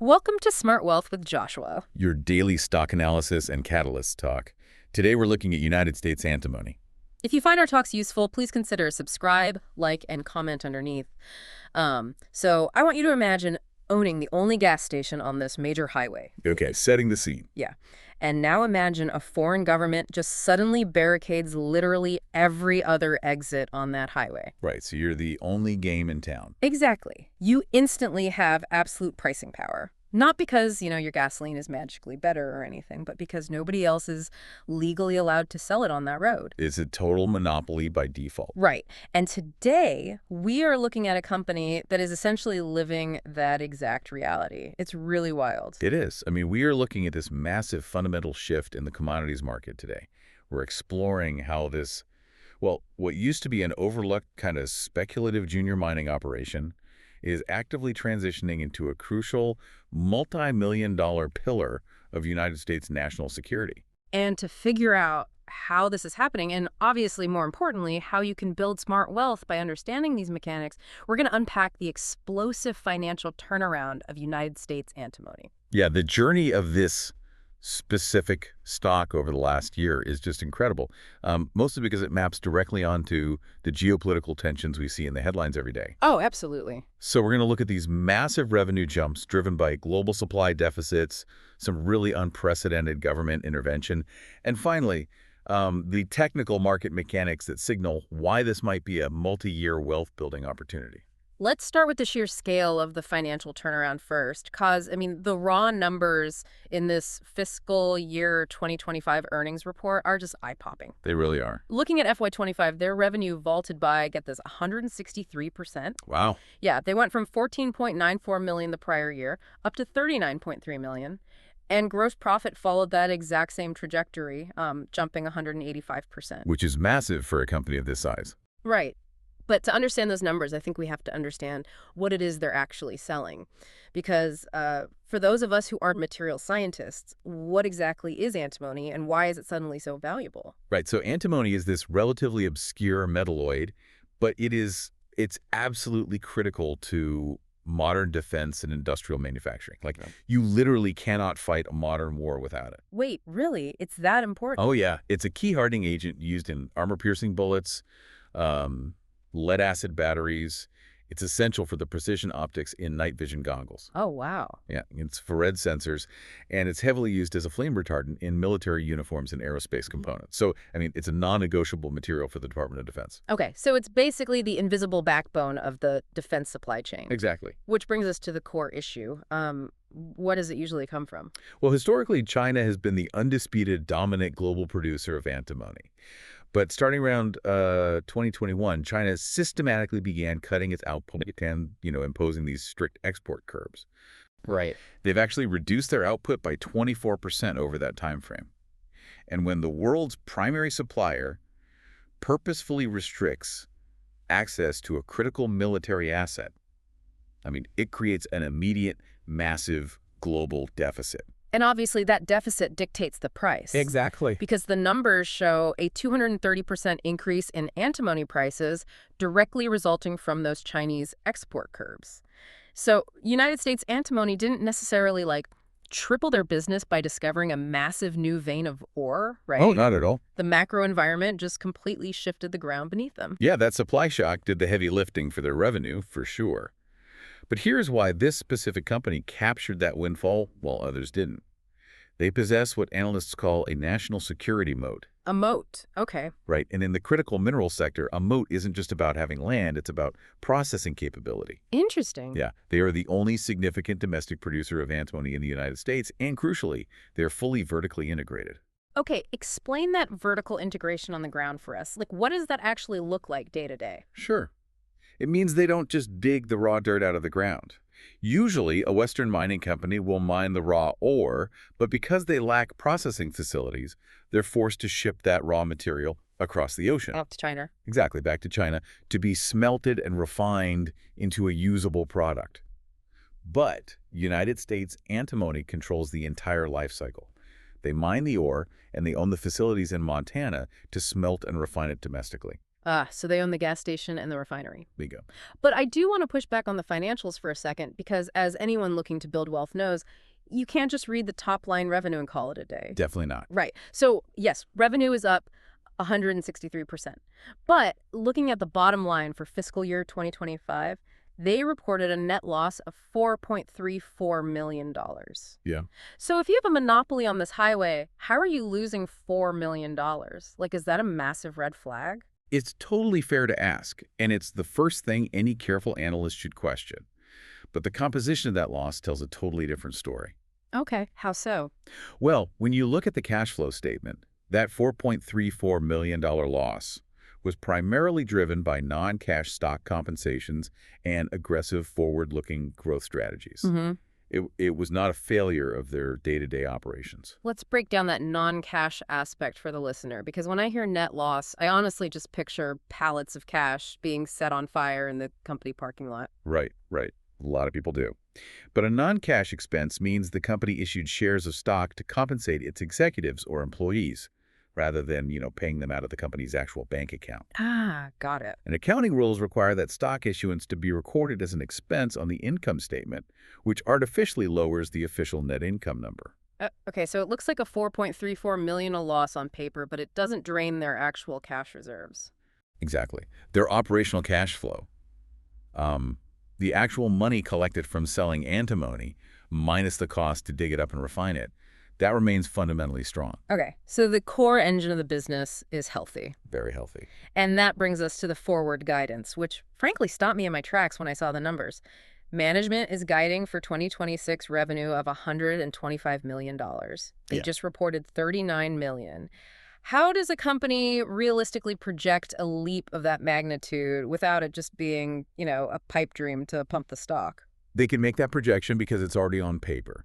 Welcome to Smart Wealth with Joshua. Your daily stock analysis and catalyst talk. Today we're looking at United States Antimony. If you find our talks useful, please consider subscribe, like, and comment underneath. So I want you to imagine owning the only gas station on this major highway. Okay, setting the scene. Yeah. And now imagine a foreign government just suddenly barricades literally every other exit on that highway. Right, so you're the only game in town. Exactly. You instantly have absolute pricing power. Not because, your gasoline is magically better or anything, but because nobody else is legally allowed to sell it on that road. It's a total monopoly by default. Right. And today, we are looking at a company that is essentially living that exact reality. It's really wild. It is. I mean, we are looking at this massive fundamental shift in the commodities market today. We're exploring how this, what used to be an overlooked kind of speculative junior mining operation is actively transitioning into a crucial multi-million-dollar pillar of United States national security. And to figure out how this is happening, and obviously, more importantly, how you can build smart wealth by understanding these mechanics, we're going to unpack the explosive financial turnaround of United States Antimony. Yeah, the journey of this specific stock over the last year is just incredible, mostly because it maps directly onto the geopolitical tensions we see in the headlines every day. Oh, absolutely. So we're going to look at these massive revenue jumps driven by global supply deficits, some really unprecedented government intervention, and finally, the technical market mechanics that signal why this might be a multi-year wealth-building opportunity. Let's start with the sheer scale of the financial turnaround first, because, the raw numbers in this fiscal year 2025 earnings report are just eye-popping. They really are. Looking at FY25, their revenue vaulted by, get this, 163%. Wow. Yeah, they went from $14.94 million the prior year up to $39.3 million. And gross profit followed that exact same trajectory, jumping 185%. Which is massive for a company of this size. Right. But to understand those numbers, I think we have to understand what it is they're actually selling. Because for those of us who aren't material scientists, what exactly is antimony and why is it suddenly so valuable? Right, so antimony is this relatively obscure metalloid, but it's absolutely critical to modern defense and industrial manufacturing. You literally cannot fight a modern war without it. Wait, really? It's that important? Oh, yeah. It's a key hardening agent used in armor-piercing bullets, lead-acid batteries. It's essential for the precision optics in night vision goggles. Oh, wow. Yeah, it's infrared sensors, and it's heavily used as a flame retardant in military uniforms and aerospace components. So, it's a non-negotiable material for the Department of Defense. Okay, so it's basically the invisible backbone of the defense supply chain. Exactly. Which brings us to the core issue. What does it usually come from? Well, historically, China has been the undisputed dominant global producer of antimony. But starting around 2021, China systematically began cutting its output and, imposing these strict export curbs. Right. They've actually reduced their output by 24% over that time frame. And when the world's primary supplier purposefully restricts access to a critical military asset, it creates an immediate, massive global deficit. And obviously that deficit dictates the price. Exactly. Because the numbers show a 230% increase in antimony prices directly resulting from those Chinese export curbs. So United States Antimony didn't necessarily triple their business by discovering a massive new vein of ore, right? Oh, not at all. The macro environment just completely shifted the ground beneath them. Yeah, that supply shock did the heavy lifting for their revenue, for sure. But here's why this specific company captured that windfall while others didn't. They possess what analysts call a national security moat. A moat, okay. Right, and in the critical mineral sector, a moat isn't just about having land, it's about processing capability. Interesting. Yeah, they are the only significant domestic producer of antimony in the United States, and crucially, they're fully vertically integrated. Okay, explain that vertical integration on the ground for us. What does that actually look like day to day? Sure. It means they don't just dig the raw dirt out of the ground. Usually, a Western mining company will mine the raw ore, but because they lack processing facilities, they're forced to ship that raw material across the ocean. Up to China. Exactly, back to China, to be smelted and refined into a usable product. But United States Antimony controls the entire life cycle. They mine the ore, and they own the facilities in Montana to smelt and refine it domestically. Ah, so they own the gas station and the refinery. There you go. But I do want to push back on the financials for a second because as anyone looking to build wealth knows, you can't just read the top line revenue and call it a day. Definitely not. Right. So yes, revenue is up 163%. But looking at the bottom line for fiscal year 2025, they reported a net loss of $4.34 million. Yeah. So if you have a monopoly on this highway, how are you losing $4 million? Like, is that a massive red flag? It's totally fair to ask, and it's the first thing any careful analyst should question. But the composition of that loss tells a totally different story. Okay, how so? Well, when you look at the cash flow statement, that $4.34 million loss was primarily driven by non-cash stock compensations and aggressive forward-looking growth strategies. It was not a failure of their day-to-day operations. Let's break down that non-cash aspect for the listener, because when I hear net loss, I honestly just picture pallets of cash being set on fire in the company parking lot. Right, right. A lot of people do. But a non-cash expense means the company issued shares of stock to compensate its executives or employees, rather than, paying them out of the company's actual bank account. Ah, got it. And accounting rules require that stock issuance to be recorded as an expense on the income statement, which artificially lowers the official net income number. Okay, so it looks like a $4.34 million a loss on paper, but it doesn't drain their actual cash reserves. Exactly. Their operational cash flow, the actual money collected from selling antimony, minus the cost to dig it up and refine it, that remains fundamentally strong. Okay, so the core engine of the business is healthy. Very healthy. And that brings us to the forward guidance, which frankly stopped me in my tracks when I saw the numbers. Management is guiding for 2026 revenue of $125 million. They just reported $39 million. How does a company realistically project a leap of that magnitude without it just being, a pipe dream to pump the stock? They can make that projection because it's already on paper.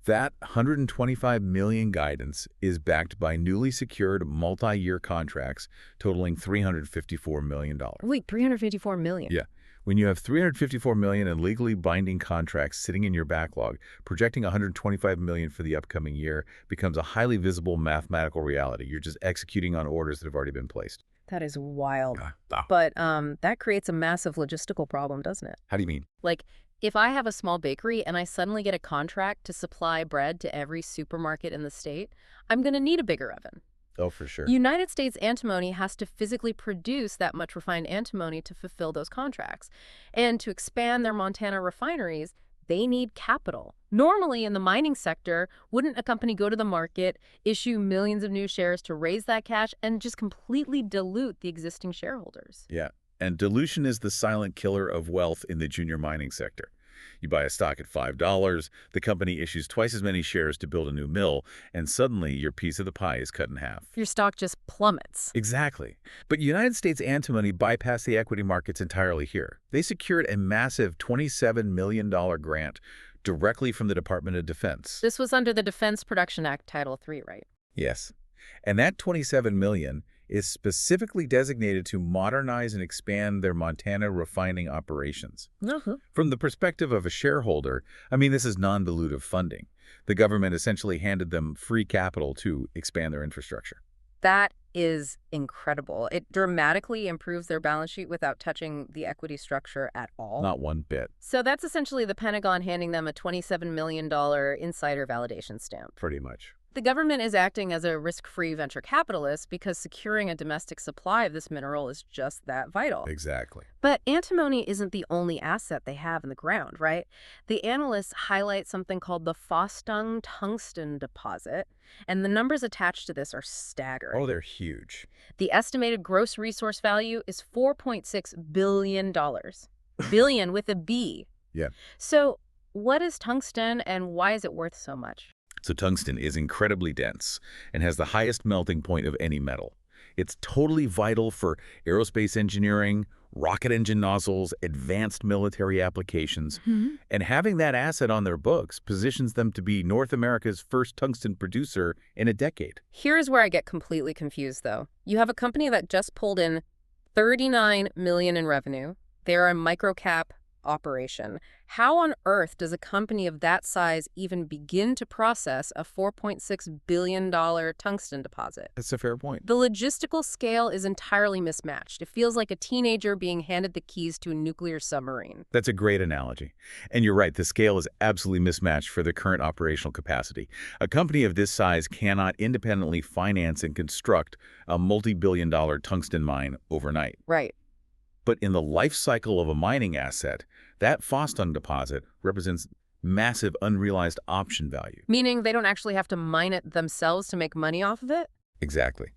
That $125 million guidance is backed by newly secured multi-year contracts totaling $354 million. Wait, $354 million? Yeah. When you have $354 million in legally binding contracts sitting in your backlog, projecting $125 million for the upcoming year becomes a highly visible mathematical reality. You're just executing on orders that have already been placed. That is wild. Ah. But that creates a massive logistical problem, doesn't it? How do you mean? Like, if I have a small bakery and I suddenly get a contract to supply bread to every supermarket in the state, I'm going to need a bigger oven. Oh, for sure. United States Antimony has to physically produce that much refined antimony to fulfill those contracts. And to expand their Montana refineries, they need capital. Normally, in the mining sector, wouldn't a company go to the market, issue millions of new shares to raise that cash, and just completely dilute the existing shareholders? Yeah. And dilution is the silent killer of wealth in the junior mining sector. You buy a stock at $5, the company issues twice as many shares to build a new mill, and suddenly your piece of the pie is cut in half. Your stock just plummets. Exactly. But United States Antimony bypassed the equity markets entirely here. They secured a massive $27 million grant directly from the Department of Defense. This was under the Defense Production Act Title III, right? Yes. And that $27 million is specifically designated to modernize and expand their Montana refining operations. From the perspective of a shareholder, this is non-dilutive funding. The government essentially handed them free capital to expand their infrastructure. That is incredible. It dramatically improves their balance sheet without touching the equity structure at all. Not one bit. So that's essentially the Pentagon handing them a $27 million insider validation stamp. Pretty much. The government is acting as a risk-free venture capitalist because securing a domestic supply of this mineral is just that vital. Exactly. But antimony isn't the only asset they have in the ground, right? The analysts highlight something called the Fostung tungsten deposit, and the numbers attached to this are staggering. Oh, they're huge. The estimated gross resource value is $4.6 billion. Billion with a B. Yeah. So what is tungsten and why is it worth so much? So tungsten is incredibly dense and has the highest melting point of any metal. It's totally vital for aerospace engineering, rocket engine nozzles, advanced military applications. And having that asset on their books positions them to be North America's first tungsten producer in a decade. Here's where I get completely confused, though. You have a company that just pulled in $39 million in revenue. They're a microcap operation. How on earth does a company of that size even begin to process a $4.6 billion tungsten deposit? That's a fair point. The logistical scale is entirely mismatched. It feels like a teenager being handed the keys to a nuclear submarine. That's a great analogy. And you're right, the scale is absolutely mismatched for the current operational capacity. A company of this size cannot independently finance and construct a multi-billion-dollar tungsten mine overnight. Right. But in the life cycle of a mining asset, that Fostung deposit represents massive unrealized option value. Meaning they don't actually have to mine it themselves to make money off of it? Exactly.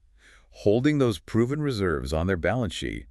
Holding those proven reserves on their balance sheet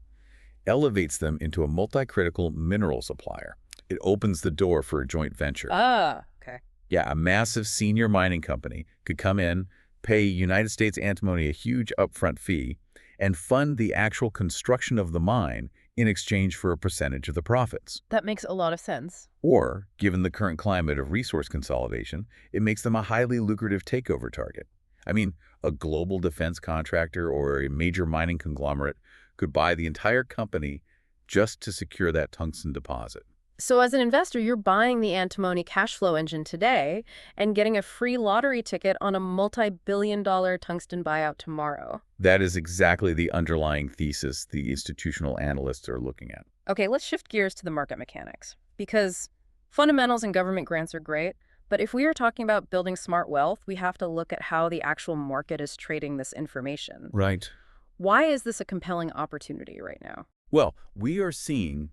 elevates them into a multi-critical mineral supplier. It opens the door for a joint venture. Ah, okay. Yeah, a massive senior mining company could come in, pay United States Antimony a huge upfront fee, and fund the actual construction of the mine in exchange for a percentage of the profits. That makes a lot of sense. Or, given the current climate of resource consolidation, it makes them a highly lucrative takeover target. I mean, a global defense contractor or a major mining conglomerate could buy the entire company just to secure that tungsten deposit. So as an investor, you're buying the antimony cash flow engine today and getting a free lottery ticket on a multi-billion-dollar tungsten buyout tomorrow. That is exactly the underlying thesis the institutional analysts are looking at. Okay, let's shift gears to the market mechanics. Because fundamentals and government grants are great, but if we are talking about building smart wealth, we have to look at how the actual market is trading this information. Right. Why is this a compelling opportunity right now? Well, we are seeing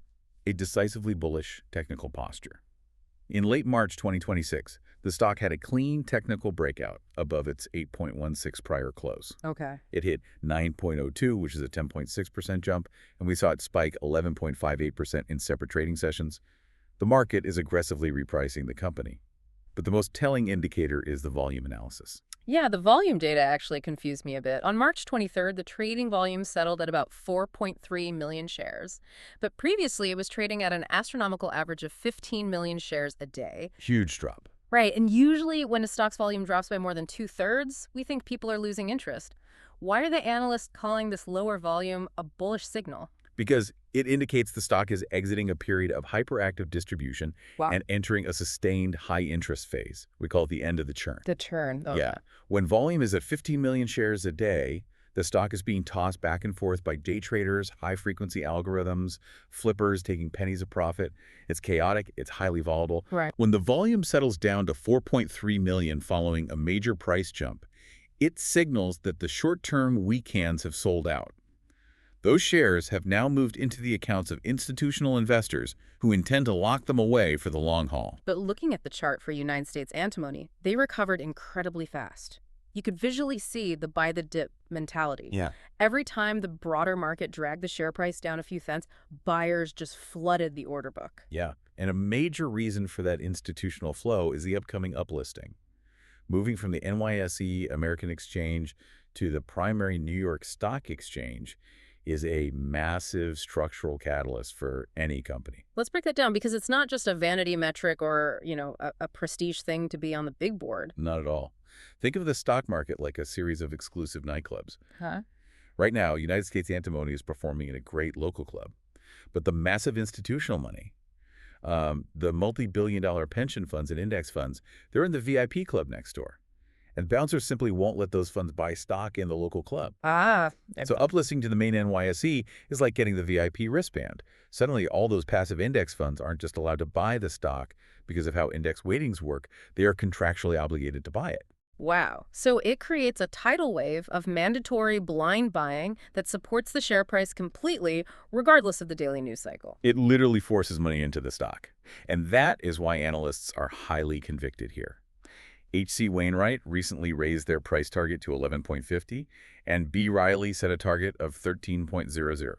a decisively bullish technical posture. In late March 2026, the stock had a clean technical breakout above its 8.16 prior close. Okay. It hit 9.02, which is a 10.6% jump, and we saw it spike 11.58% in separate trading sessions. The market is aggressively repricing the company. But the most telling indicator is the volume analysis. Yeah, the volume data actually confused me a bit. On March 23rd, the trading volume settled at about 4.3 million shares. But previously, it was trading at an astronomical average of 15 million shares a day. Huge drop. Right, and usually when a stock's volume drops by more than 2/3, we think people are losing interest. Why are the analysts calling this lower volume a bullish signal? Because it indicates the stock is exiting a period of hyperactive distribution Wow. and entering a sustained high-interest phase. We call it the end of the churn. The churn. Okay. Yeah. When volume is at 15 million shares a day, the stock is being tossed back and forth by day traders, high-frequency algorithms, flippers taking pennies of profit. It's chaotic. It's highly volatile. Right. When the volume settles down to 4.3 million following a major price jump, it signals that the short-term weak hands have sold out. Those shares have now moved into the accounts of institutional investors who intend to lock them away for the long haul. But looking at the chart for United States Antimony, they recovered incredibly fast. You could visually see the buy-the-dip mentality. Yeah. Every time the broader market dragged the share price down a few cents, buyers just flooded the order book. Yeah. And a major reason for that institutional flow is the upcoming uplisting. Moving from the NYSE American Exchange to the primary New York Stock Exchange is a massive structural catalyst for any company. Let's break that down because it's not just a vanity metric or, a prestige thing to be on the big board. Not at all. Think of the stock market like a series of exclusive nightclubs. Huh? Right now, United States Antimony is performing in a great local club. But the massive institutional money, the multi-billion-dollar pension funds and index funds, they're in the VIP club next door. And bouncers simply won't let those funds buy stock in the local club. Ah. So uplisting to the main NYSE is like getting the VIP wristband. Suddenly, all those passive index funds aren't just allowed to buy the stock because of how index weightings work. They are contractually obligated to buy it. Wow. So it creates a tidal wave of mandatory blind buying that supports the share price completely, regardless of the daily news cycle. It literally forces money into the stock. And that is why analysts are highly convicted here. H.C. Wainwright recently raised their price target to 11.50, and B. Riley set a target of 13.00.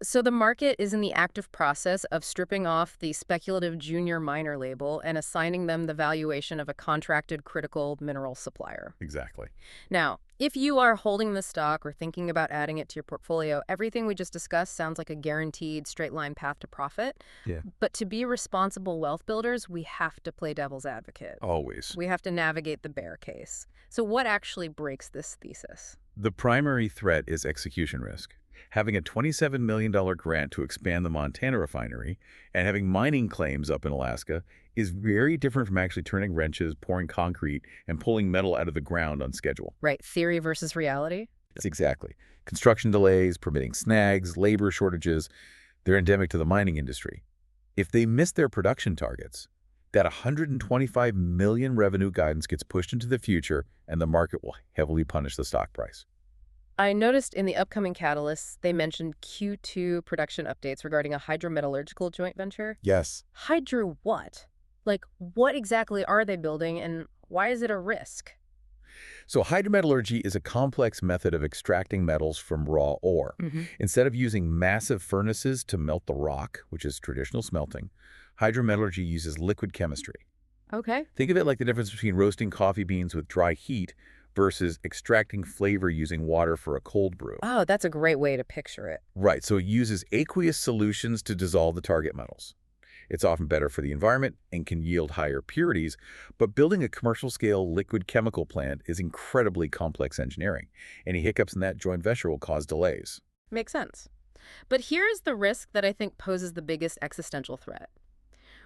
So the market is in the active process of stripping off the speculative junior miner label and assigning them the valuation of a contracted critical mineral supplier. Exactly. Now, if you are holding the stock or thinking about adding it to your portfolio, everything we just discussed sounds like a guaranteed straight line path to profit. Yeah. But to be responsible wealth builders, we have to play devil's advocate. Always. We have to navigate the bear case. So what actually breaks this thesis? The primary threat is execution risk. Having a $27 million grant to expand the Montana refinery and having mining claims up in Alaska is very different from actually turning wrenches, pouring concrete, and pulling metal out of the ground on schedule. Right, theory versus reality? That's exactly. Construction delays, permitting snags, labor shortages, they're endemic to the mining industry. If they miss their production targets, that $125 million revenue guidance gets pushed into the future and the market will heavily punish the stock price. I noticed in the upcoming catalysts, they mentioned Q2 production updates regarding a hydrometallurgical joint venture. Yes. Hydro what? Like, what exactly are they building and why is it a risk? So hydrometallurgy is a complex method of extracting metals from raw ore. Instead of using massive furnaces to melt the rock, which is traditional smelting, hydrometallurgy uses liquid chemistry. Okay. Think of it like the difference between roasting coffee beans with dry heat versus extracting flavor using water for a cold brew. Oh, that's a great way to picture it. Right, so it uses aqueous solutions to dissolve the target metals. It's often better for the environment and can yield higher purities, but building a commercial-scale liquid chemical plant is incredibly complex engineering. Any hiccups in that joint venture will cause delays. Makes sense. But here's the risk that I think poses the biggest existential threat.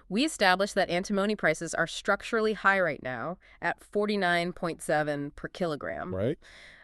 We established that antimony prices are structurally high right now at 49.7 per kilogram. Right.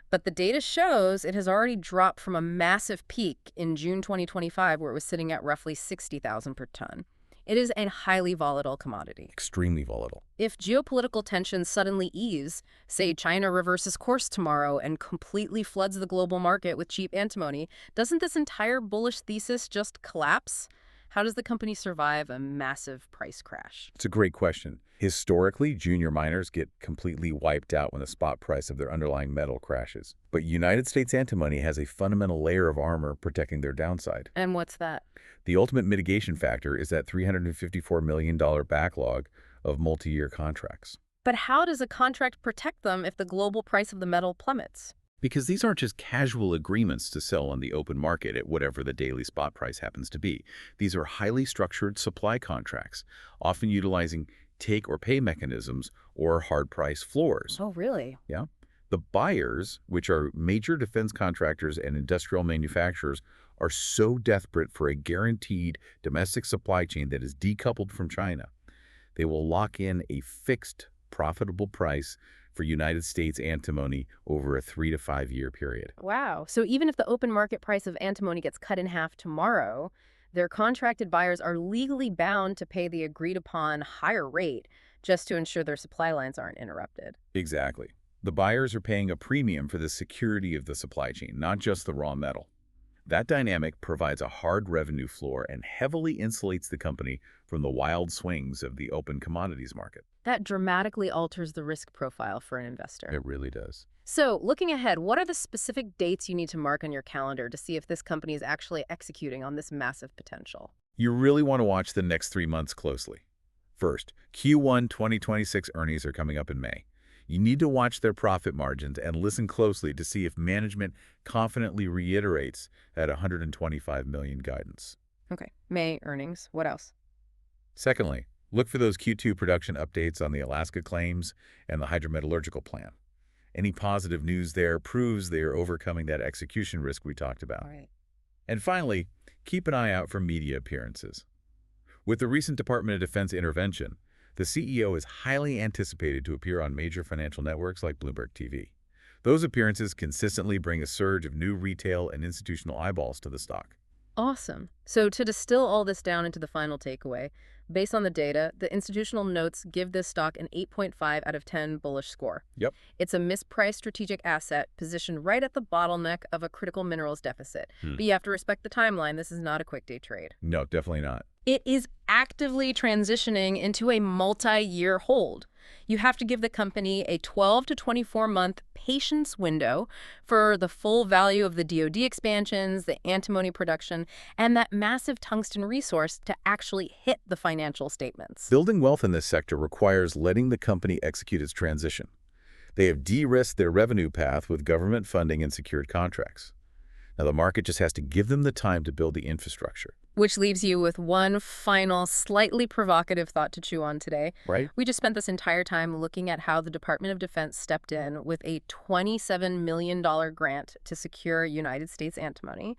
But the data shows it has already dropped from a massive peak in June 2025 where it was sitting at roughly 60,000 per ton. It is a highly volatile commodity. Extremely volatile. If geopolitical tensions suddenly ease, say China reverses course tomorrow and completely floods the global market with cheap antimony, doesn't this entire bullish thesis just collapse? How does the company survive a massive price crash? It's a great question. Historically, junior miners get completely wiped out when the spot price of their underlying metal crashes. But United States Antimony has a fundamental layer of armor protecting their downside. And what's that? The ultimate mitigation factor is that $354 million backlog of multi-year contracts. But how does a contract protect them if the global price of the metal plummets? Because these aren't just casual agreements to sell on the open market at whatever the daily spot price happens to be. These are highly structured supply contracts, often utilizing take-or-pay mechanisms or hard price floors. Oh, really? Yeah. The buyers, which are major defense contractors and industrial manufacturers, are so desperate for a guaranteed domestic supply chain that is decoupled from China. They will lock in a fixed, profitable price for United States antimony over a 3 to 5 year period. Wow. So even if the open market price of antimony gets cut in half tomorrow, their contracted buyers are legally bound to pay the agreed upon higher rate just to ensure their supply lines aren't interrupted. Exactly. The buyers are paying a premium for the security of the supply chain, not just the raw metal. That dynamic provides a hard revenue floor and heavily insulates the company from the wild swings of the open commodities market. That dramatically alters the risk profile for an investor. It really does. So, looking ahead, what are the specific dates you need to mark on your calendar to see if this company is actually executing on this massive potential? You really want to watch the next 3 months closely. First, Q1 2026 earnings are coming up in May. You need to watch their profit margins and listen closely to see if management confidently reiterates that $125 million guidance. Okay, May earnings. What else? Secondly, look for those Q2 production updates on the Alaska claims and the hydrometallurgical plan. Any positive news there proves they are overcoming that execution risk we talked about. All right. And finally, keep an eye out for media appearances. With the recent Department of Defense intervention, the CEO is highly anticipated to appear on major financial networks like Bloomberg TV. Those appearances consistently bring a surge of new retail and institutional eyeballs to the stock. Awesome. So to distill all this down into the final takeaway, based on the data, the institutional notes give this stock an 8.5 out of 10 bullish score. Yep. It's a mispriced strategic asset positioned right at the bottleneck of a critical minerals deficit. But you have to respect the timeline. This is not a quick day trade. No, definitely not. It is actively transitioning into a multi-year hold. You have to give the company a 12 to 24-month patience window for the full value of the DoD expansions, the antimony production, and that massive tungsten resource to actually hit the financial statements. Building wealth in this sector requires letting the company execute its transition. They have de-risked their revenue path with government funding and secured contracts. Now, the market just has to give them the time to build the infrastructure. Which leaves you with one final, slightly provocative thought to chew on today. Right? We just spent this entire time looking at how the Department of Defense stepped in with a $27 million grant to secure United States antimony,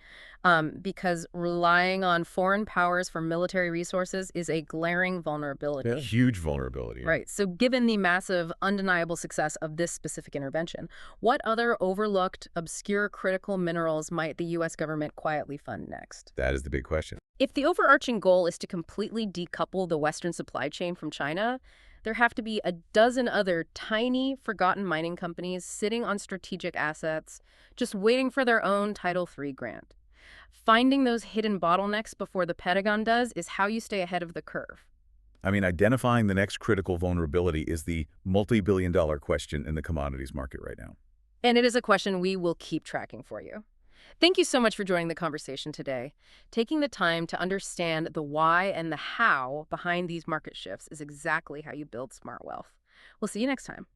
because relying on foreign powers for military resources is a glaring vulnerability. Yeah. Huge vulnerability. Right. So given the massive, undeniable success of this specific intervention, what other overlooked, obscure critical minerals might the U.S. government quietly fund next? That is the big question. If the overarching goal is to completely decouple the Western supply chain from China, there have to be a dozen other tiny, forgotten mining companies sitting on strategic assets, just waiting for their own Title III grant. Finding those hidden bottlenecks before the Pentagon does is how you stay ahead of the curve. I mean, identifying the next critical vulnerability is the multi-billion-dollar question in the commodities market right now. And it is a question we will keep tracking for you. Thank you so much for joining the conversation today. Taking the time to understand the why and the how behind these market shifts is exactly how you build smart wealth. We'll see you next time.